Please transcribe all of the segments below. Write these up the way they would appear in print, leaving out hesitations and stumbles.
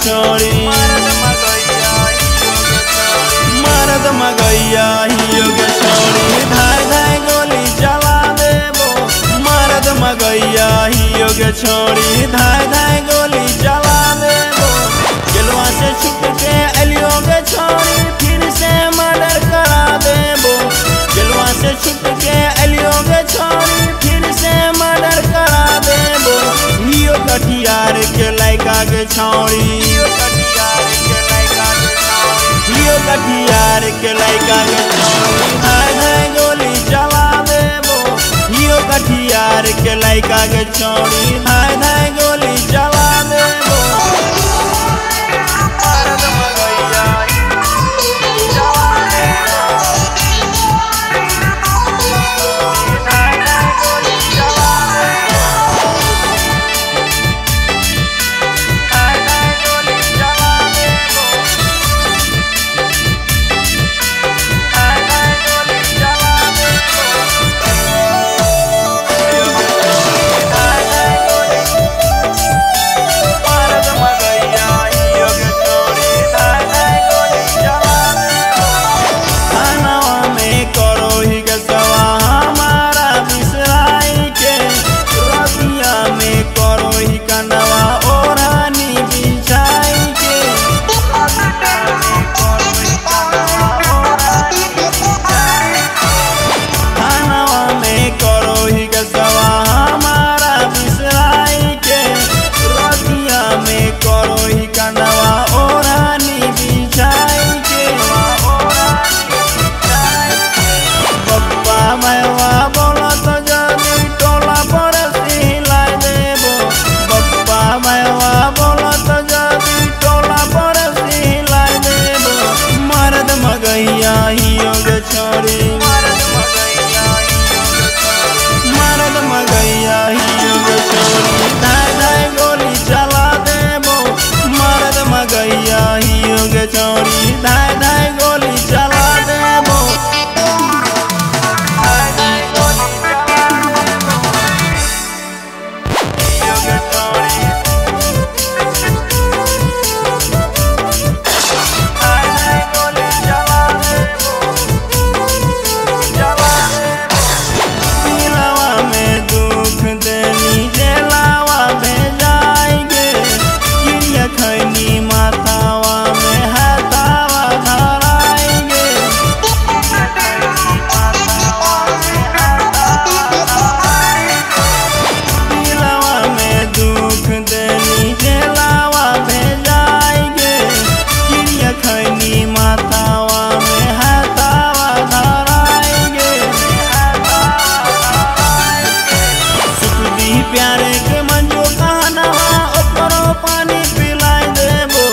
छोड़ी मरद मगैया हियो के छोड़ी धाय धाय गोली चला देबो मरद मगैया हियो के छोड़ी धाय धाय गोली चला देबो जेलवा से छुट के अलियो के छोड़ी फिर से मर्डर करा देबो जेलवा से छुट के अलियो के छोड़ी फिर से मर्डर करा देबो हियो कटियार के लइका के छोड़ी हियो कटियार के लइका के छोड़ी धाय धाय गोली चला देबो हियो कटियार के लइका के छोड़ी धाय धाय गोली चला देबो मरद मगैया चला देबो धाय धाय गोली चला देबो धाय धाय गोली चला देबो धाय धाय गोली चला देबो धाय धाय गोली मरद मगैया हियो के छोड़ी धाय धाय गोली चला देबो खानवा में करो ही गसवा हमारा बिसराई के रतिया में करो ही कनवा ओढ़नी बिछाई के रतिया में करो ही कनवा ओढ़नी बिछाई के खानवा में करो ही गसवा हमारा बिसराई के रतिया में करो ही कनवा ओढ़नी बिछाई के पप्पा मैवा बोला तो जल्दी टोला पर सिलाई देबो पप्पा मैवा बोला तो जल्दी टोला पर सिलाई देबो मरद मगैया हियो के छोड़ी मरद मगैया हियो के छोड़ी धाय धाय गोली चला देबो मरद मगैया हियो के छोड़ी धाय धाय गोली चला देबो धाय धाय गोली चला देबो हियो के छोड़ी धाय धाय गोली चला देबो दिलवा में दुख देनी जेलावा भेजाएंगे गिरिया खैनी माथावा में हाथावा धराएंगे दिलवा में दुख देनी जेलावा भेजाएंगे गिरिया खैनी माथावा में हाथावा धराएंगे सुखदी प्यारे के मंजो कहनवा ओकरो पानी पिलाई देबो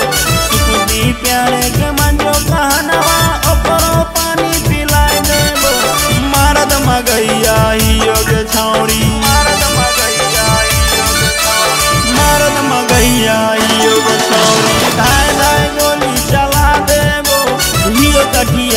सुखदी प्यारे के मंजो कहनवा ओकरो पानी पिलाई देबो मरद मगैया हियो के छौड़ी मरद मगैया हियो के छौड़ी धाय धाय गोली चला देबो हियो कटिया